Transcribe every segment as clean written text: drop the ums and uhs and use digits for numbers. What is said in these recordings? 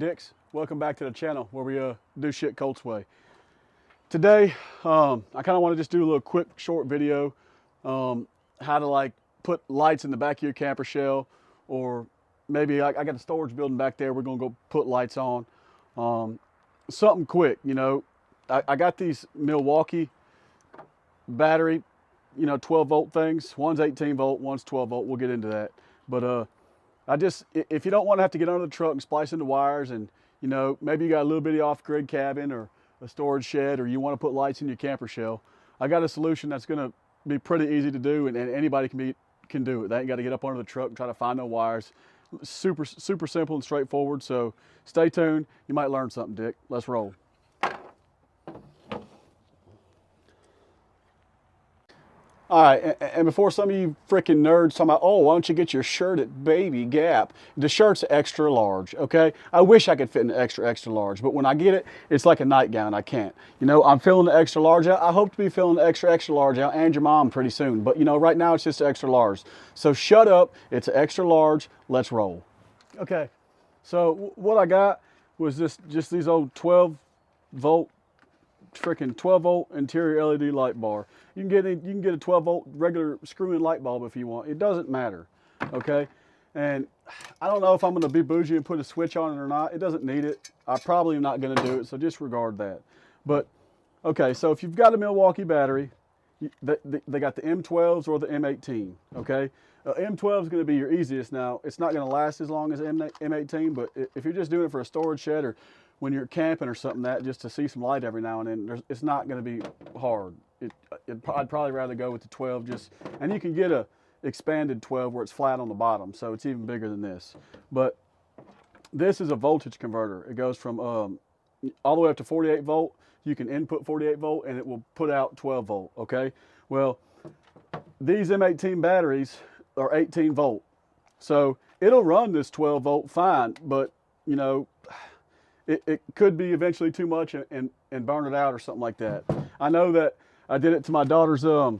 dicks? Welcome back to the channel where we do shit Colts way. Today, I kind of want to just do a little quick short video, how to like put lights in the back of your camper shell, or maybe I got a storage building back there we're gonna go put lights on. Something quick, you know. I got these Milwaukee battery, 12 volt things. One's 18 volt, one's 12 volt. We'll get into that. But if you don't want to have to get under the truck and splice into wires, and maybe you got a little bitty off-grid cabin or a storage shed, or you want to put lights in your camper shell, I got a solution that's going to be pretty easy to do, and anybody can do it. They ain't got to get up under the truck and try to find no wires. Super simple and straightforward. So stay tuned. You might learn something, Dick. Let's roll. All right, and before some of you freaking nerds talking about, oh, why don't you get your shirt at Baby Gap? The shirt's extra large, okay? I wish I could fit in an extra large, but when I get it, it's like a nightgown. I can't. I'm filling the extra large out. I hope to be filling the extra large out, and your mom pretty soon. But right now it's just extra large. So shut up. It's extra large. Let's roll. Okay. So what I got was just these old 12 volt interior LED light bar. You can get a 12 volt regular screw-in light bulb if you want. It doesn't matter, okay? And I don't know if I'm going to be bougie and put a switch on it or not. It doesn't need it. I probably am not going to do it, so disregard that. But okay, so if you've got a Milwaukee battery, they got the M12s or the M18, okay? M12 is going to be your easiest. Now, it's not going to last as long as M18, but if you're just doing it for a storage shed or when you're camping or something, just to see some light every now and then, it's not going to be hard. I'd probably rather go with the 12, and you can get a expanded 12 where it's flat on the bottom, so it's even bigger than this. But this is a voltage converter. It goes from all the way up to 48 volt. You can input 48 volt and it will put out 12 volt, okay? Well, these M18 batteries are 18 volt. So it'll run this 12 volt fine, but it could be eventually too much and burn it out or something like that. I know that I did it to my daughter's, I'll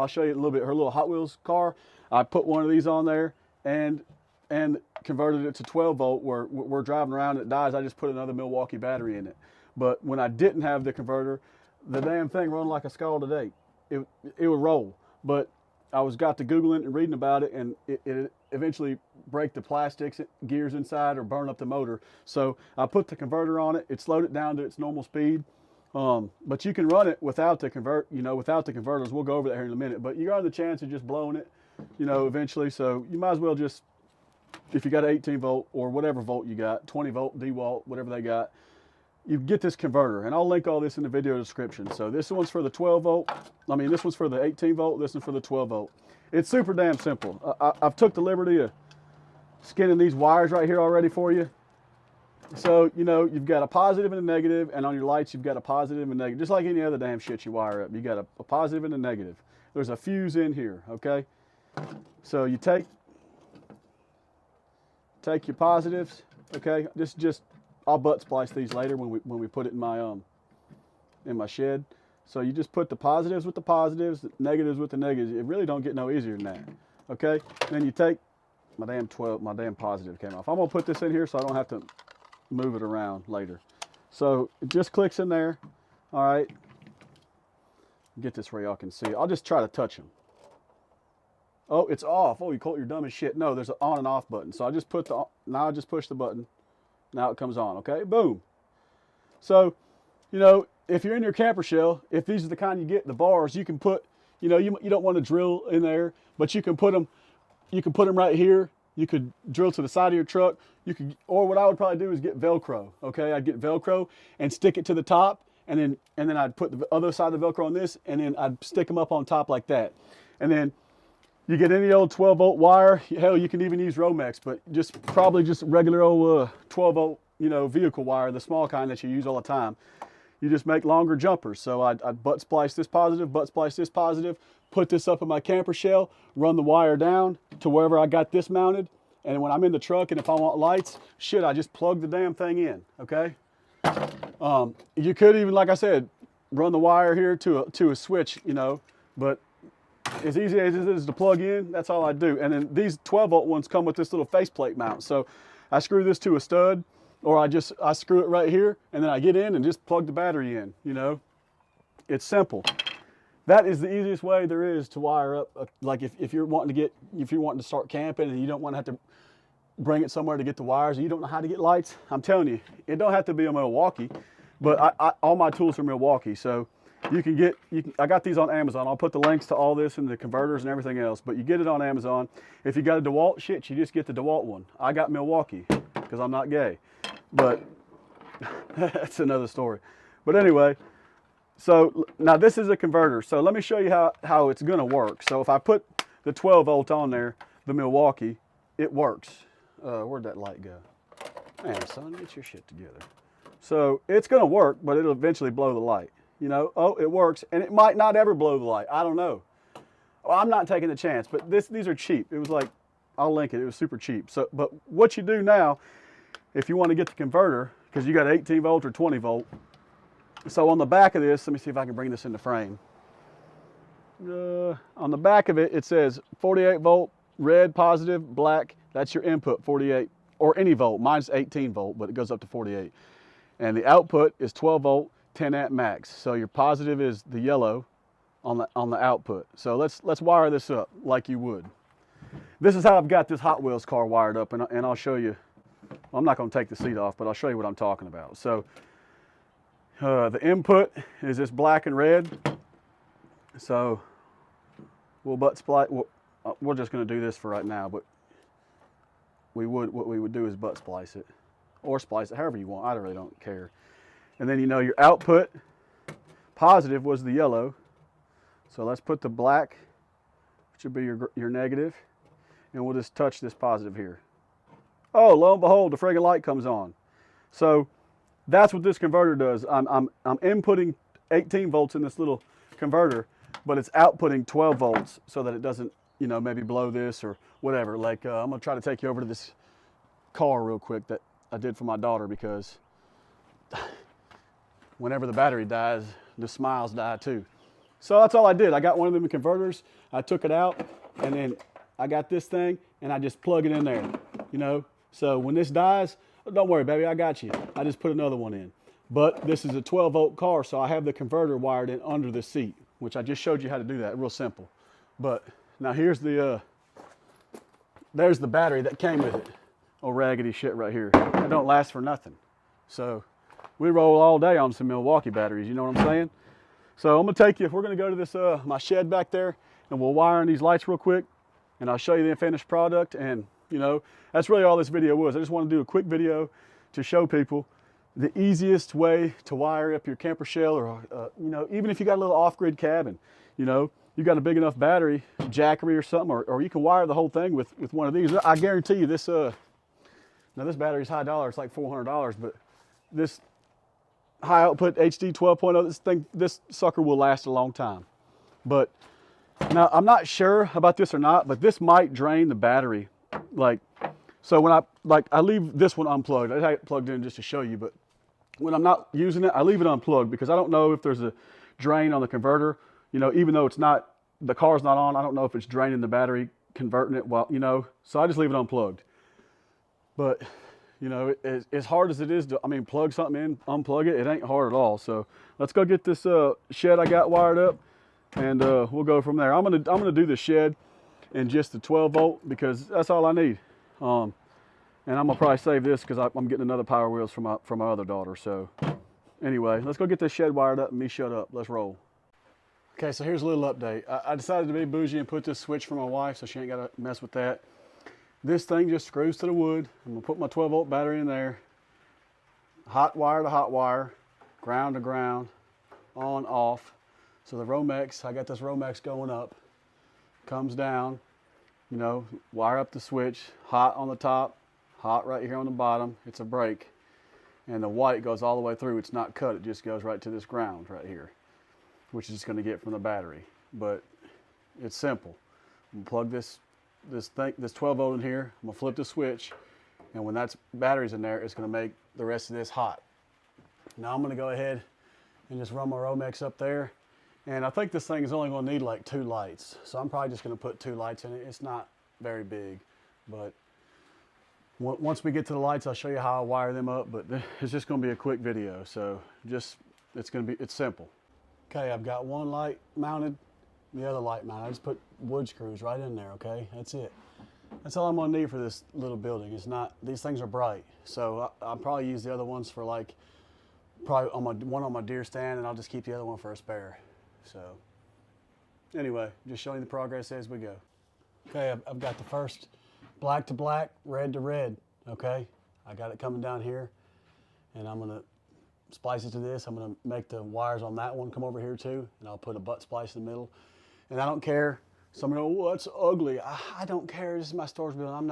show you a little bit, her little Hot Wheels car. I put one of these on there and converted it to 12 volt where we're driving around and it dies. I just put another Milwaukee battery in it. But when I didn't have the converter, the damn thing run like a scalded egg. It would roll. But I got to Googling and reading about it, and it eventually break the plastics gears inside or burn up the motor. So I put the converter on it. It slowed it down to its normal speed. But you can run it without the without the converters. We'll go over that here in a minute. But you got the chance of just blowing it, eventually. So you might as well just, if you got an 18 volt or whatever volt you got, 20 volt, D-Walt, whatever they got, you get this converter, and I'll link all this in the video description. So this one's for the 12 volt. This one's for the 18 volt. This one's for the 12 volt. It's super damn simple. I've took the liberty of skinning these wires right here already for you. So, you've got a positive and a negative, and on your lights, you've got a positive and a negative. Just like any other damn shit you wire up. You got a positive and a negative. There's a fuse in here, okay? So you take your positives, okay? I'll butt splice these later when we put it in my shed. So you just put the positives with the positives, the negatives with the negatives. It really don't get no easier than that. Okay? And then you take my damn positive came off. I'm gonna put this in here so I don't have to move it around later. So it just clicks in there. All right. Get this where y'all can see. I'll just try to touch them. Oh, it's off. Oh, Colt, you're dumb as shit. No, there's an on and off button. So I just now I just push the button. Now it comes on, okay? Boom. So, if you're in your camper shell, if these are the kind you get, the bars, you can put, you don't want to drill in there, but you can put them right here. You could drill to the side of your truck. Or what I would probably do is get Velcro, okay? I'd get Velcro and stick it to the top, and then I'd put the other side of the Velcro on this, and then I'd stick them up on top like that. And then you get any old 12 volt wire. Hell, you can even use Romex, but probably just regular old 12 volt, vehicle wire, the small kind that you use all the time. You just make longer jumpers. So I'd butt splice this positive, butt splice this positive, put this up in my camper shell, run the wire down to wherever I got this mounted. And when I'm in the truck and if I want lights, shit, I just plug the damn thing in, okay? You could even, like I said, run the wire here to a switch, but as easy as it is to plug in, that's all I do. And then these 12 volt ones come with this little faceplate mount. So I screw this to a stud Or I screw it right here, and then I get in and just plug the battery in, you know. It's simple. That is the easiest way there is to wire up. Like if you're wanting to start camping and you don't want to have to bring it somewhere to get the wires, and you don't know how to get lights, I'm telling you, it don't have to be a Milwaukee, but all my tools are Milwaukee, so I got these on Amazon. I'll put the links to all this and the converters and everything else, but you get it on Amazon. If you got a DeWalt, shit, you just get the DeWalt one. I got Milwaukee because I'm not gay, but that's another story. But anyway, so now this is a converter. So let me show you how it's gonna work. So if I put the 12 volt on there, the Milwaukee, it works. Where'd that light go? Man, son, get your shit together. So it's gonna work, but it'll eventually blow the light. You know, oh, it works, and it might not ever blow the light. I don't know. Well, I'm not taking the chance, but these are cheap. It was like, I'll link it. It was super cheap. So, but what you do now, if you want to get the converter, because you got 18 volt or 20 volt. So on the back of this, let me see if I can bring this into frame. On the back of it, it says 48 volt, red, positive, black. That's your input, 48, or any volt. Mine's 18 volt, but it goes up to 48. And the output is 12 volt, 10 amp max. So your positive is the yellow on the output. So let's wire this up like you would. This is how I've got this Hot Wheels car wired up, and I'll show you. I'm not going to take the seat off, but I'll show you what I'm talking about. So the input is this black and red. So we'll butt splice. We're just going to do this for right now, but what we would do is butt splice it, or splice it however you want. I really don't care. And then you know your output positive was the yellow. So let's put the black, which would be your negative, and we'll just touch this positive here. Oh, lo and behold, the friggin' light comes on. So that's what this converter does. I'm inputting 18 volts in this little converter, but it's outputting 12 volts so that it doesn't, you know, maybe blow this or whatever. Like I'm gonna try to take you over to this car real quick that I did for my daughter, because whenever the battery dies, the smiles die too. So that's all I did. I got one of them converters, I took it out, and then I got this thing, and I just plug it in there, you know? So when this dies, don't worry, baby, I got you. I just put another one in. But this is a 12 volt car, so I have the converter wired in under the seat, which I just showed you how to do that, real simple. But now here's there's the battery that came with it. Oh, raggedy shit right here. That don't last for nothing. So we roll all day on some Milwaukee batteries, you know what I'm saying? So I'm gonna take you, we're gonna go to this my shed back there, and we'll wire in these lights real quick, and I'll show you the finished product. And you know, that's really all this video was. I just want to do a quick video to show people the easiest way to wire up your camper shell, or you know, even if you got a little off-grid cabin, you know, you got a big enough battery, Jackery or something, or you can wire the whole thing with one of these. I guarantee you this, now this battery's high dollar, it's like $400, but this high output HD 12.0, this sucker will last a long time. But now I'm not sure about this or not, but this might drain the battery. Like, so when I leave this one unplugged. I had it plugged in just to show you, but when I'm not using it, I leave it unplugged because I don't know if there's a drain on the converter. You know, even though it's not, the car's not on, I don't know if it's draining the battery, converting it, well, you know, so I just leave it unplugged. But, you know, as hard as it is to, I mean, plug something in, unplug it, it ain't hard at all. So let's go get this shed I got wired up, and we'll go from there. I'm gonna do the shed in just the 12 volt because that's all I need. And I'm gonna probably save this because I'm getting another Power Wheels from my other daughter. So anyway, let's go get this shed wired up and me shut up. Let's roll. Okay, so here's a little update. I decided to be bougie and put this switch for my wife so she ain't gotta mess with that. This thing just screws to the wood. I'm gonna put my 12 volt battery in there. Hot wire to hot wire, ground to ground, on, off. So the Romex, I got this Romex going up, comes down, you know, wire up the switch, hot on the top, hot right here on the bottom. It's a break. And the white goes all the way through. It's not cut, it just goes right to this ground right here, which is just gonna get from the battery. But it's simple. I'm gonna plug this 12 volt in here. I'm gonna flip the switch, and when that battery's in there, it's gonna make the rest of this hot. Now I'm gonna go ahead and just run my Romex up there, and I think this thing is only gonna need like 2 lights, so I'm probably just gonna put 2 lights in it. It's not very big, but Once we get to the lights, I'll show you how I wire them up, but it's just gonna be a quick video. So it's simple. Okay, I've got one light mounted, the other light mounted. I just put wood screws right in there, okay? That's it. That's all I'm gonna need for this little building. It's not, these things are bright. So I'll probably use the other ones for like, probably one on my deer stand, and I'll just keep the other one for a spare. So anyway, just showing the progress as we go. Okay, I've got the first black to black, red to red, okay? I got it coming down here, and I'm gonna splice it to this. I'm gonna make the wires on that one come over here too, and I'll put a butt splice in the middle. And I don't care, somebody go, well, that's ugly. I don't care, this is my storage building.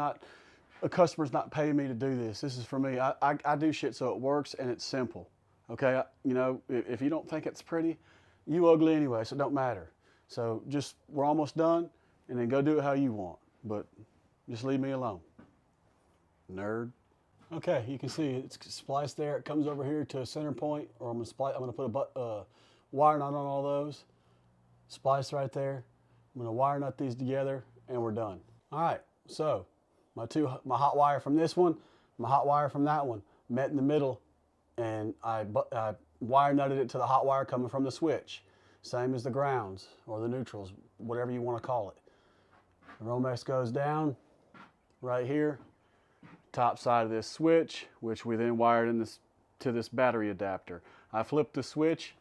A customer's not paying me to do this. This is for me. I do shit so it works and it's simple, okay? You know, if you don't think it's pretty, you ugly anyway, so it don't matter. So just, we're almost done, and then go do it how you want. But just leave me alone, nerd. Okay, you can see it's spliced there. It comes over here to a center point, or I'm gonna put a wire nut on all those. Splice right there. I'm gonna wire nut these together, and we're done. All right, so my hot wire from this one, my hot wire from that one met in the middle, and I wire nutted it to the hot wire coming from the switch. Same as the grounds or the neutrals, whatever you want to call it. The Romex goes down right here, top side of this switch, which we then wired to this battery adapter. I flip the switch,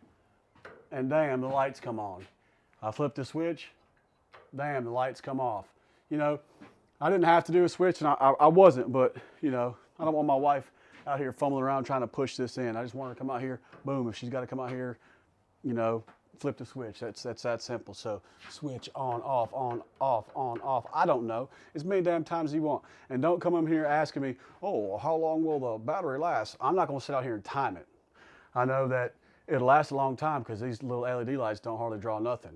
and damn, the lights come on. I flip the switch, damn, the lights come off. You know, I didn't have to do a switch, and I wasn't, but, you know, I don't want my wife out here fumbling around trying to push this in. I just want her to come out here, boom, if she's got to come out here, you know, flip the switch. That's that simple. So switch on, off, on, off, on, off. I don't know. As many damn times as you want. And don't come up here asking me, oh, how long will the battery last? I'm not going to sit out here and time it. I know that it'll last a long time because these little LED lights don't hardly draw nothing.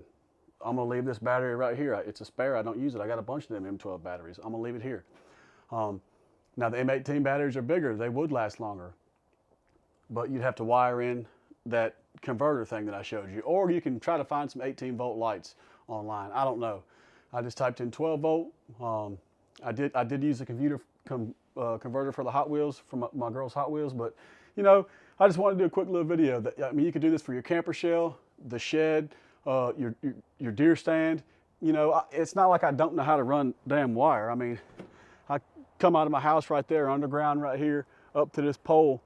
I'm going to leave this battery right here. It's a spare. I don't use it. I got a bunch of them M12 batteries. I'm going to leave it here. Now the M18 batteries are bigger. They would last longer. But you'd have to wire in that converter thing that I showed you, or you can try to find some 18-volt lights online. I don't know. I just typed in 12-volt. I did use a converter for the Hot Wheels, for my girls' Hot Wheels, but you know, I just wanted to do a quick little video. I mean, you could do this for your camper shell, the shed, your deer stand. You know, it's not like I don't know how to run damn wire. I mean, I come out of my house right there, underground right here, up to this pole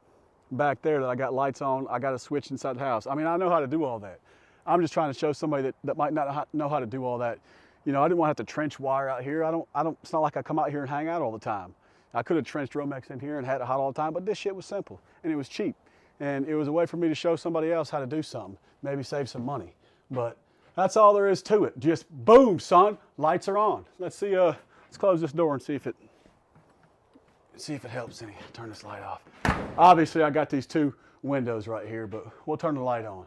back there that I got lights on. I got a switch inside the house. I mean, I know how to do all that. I'm just trying to show somebody that might not know how to do all that. You know, I didn't want to have to trench wire out here. It's not like I come out here and hang out all the time. I could have trenched Romex in here and had it hot all the time, but this shit was simple and it was cheap. And it was a way for me to show somebody else how to do something, maybe save some money. But that's all there is to it. Just boom, son, lights are on. Let's see, let's close this door and see if it helps any. Turn this light off. Obviously, I got these two windows right here, but we'll turn the light on.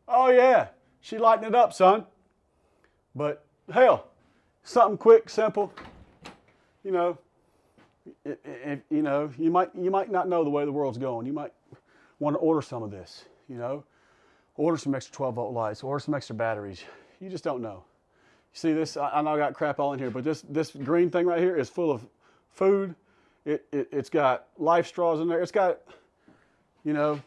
Oh yeah, she lighting it up, son. But hell, something quick, simple. You know, you know, you might not know the way the world's going. You might want to order some of this. You know, order some extra 12-volt lights, order some extra batteries. You just don't know. You see this? I know I got crap all in here, but this green thing right here is full of food. It's got life straws in there. It's got, you know,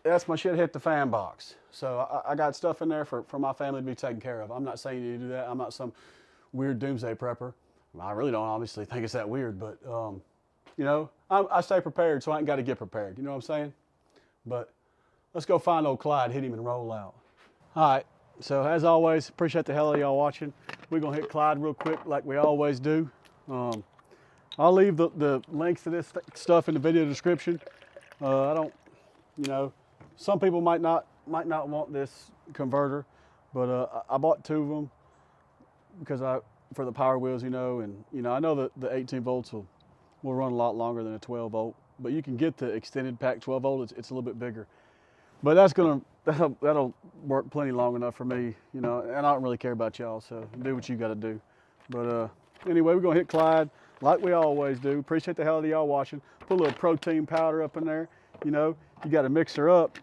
that's my shit hit the fan box. So I got stuff in there for my family to be taken care of. I'm not saying you need to do that. I'm not some weird doomsday prepper. I really don't obviously think it's that weird, but, you know, I stay prepared so I ain't got to get prepared. You know what I'm saying? But let's go find old Clyde, hit him and roll out. All right. So as always, appreciate the hell of y'all watching. We're going to hit Clyde real quick like we always do. I'll leave the links to this stuff in the video description. I don't, you know, some people might not want this converter, but I bought two of them because for the power wheels, you know, and you know, I know that the 18 volts will run a lot longer than a 12 volt, but you can get the extended pack 12 volt. It's a little bit bigger, but that'll work plenty long enough for me, you know, and I don't really care about y'all, so do what you got to do. But anyway, we're gonna hit Clyde like we always do. Appreciate the hell of y'all watching. Put a little protein powder up in there. You know, you got to mix her up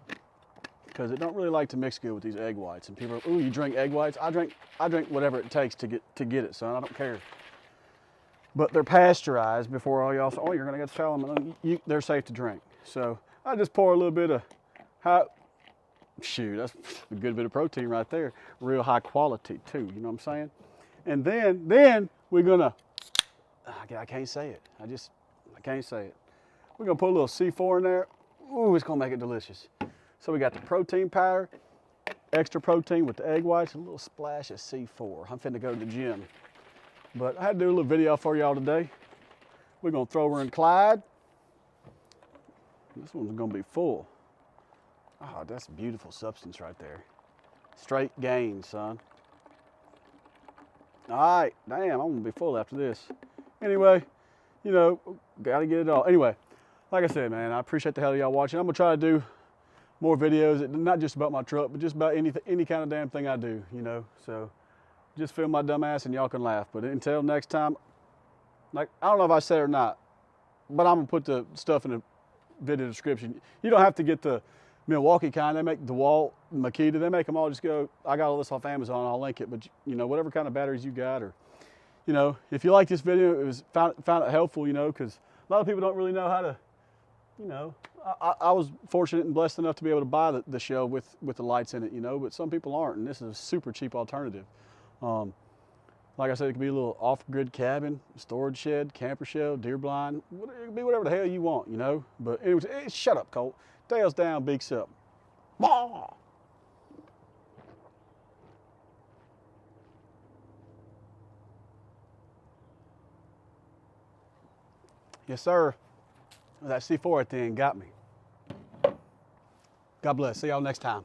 because it don't really like to mix good with these egg whites. And people are, ooh, you drink egg whites? I drink whatever it takes to get it, son. I don't care. but they're pasteurized before all y'all say, oh, you're gonna get salmon. They're safe to drink. So I just pour a little bit of shoot, that's a good bit of protein right there. Real high quality too, you know what I'm saying? And then we're gonna, I can't say it. I can't say it. We're gonna put a little C4 in there. Ooh, it's gonna make it delicious. So we got the protein powder, extra protein with the egg whites, a little splash of C4. I'm finna go to the gym. But I had to do a little video for y'all today. We're gonna throw her in Clyde. This one's gonna be full. Oh, that's beautiful substance right there. Straight gain, son. All right, damn, I'm gonna be full after this. Anyway, you know, gotta get it all. Anyway, like I said, man, I appreciate the hell of y'all watching. I'm gonna try to do more videos, not just about my truck, but just about any kind of damn thing I do, you know. So just film my dumb ass and y'all can laugh. But until next time, like, I don't know if I said it or not, but I'm gonna put the stuff in the video description. You don't have to get the Milwaukee kind. They make DeWalt, Makita, they make them all. Just go, I got all this off Amazon, I'll link it. But you know, whatever kind of batteries you got, or you know, if you like this video, found it helpful, you know, because a lot of people don't really know how to, you know, I was fortunate and blessed enough to be able to buy the shell with the lights in it, you know, but some people aren't, and this is a super cheap alternative. Like I said, it could be a little off-grid cabin, storage shed, camper shell, deer blind, it could be whatever the hell you want, you know. But anyways, shut up, Colt. Tails down, beaks up. Bah! Yes, sir. That C4 at the end got me. God bless. See y'all next time.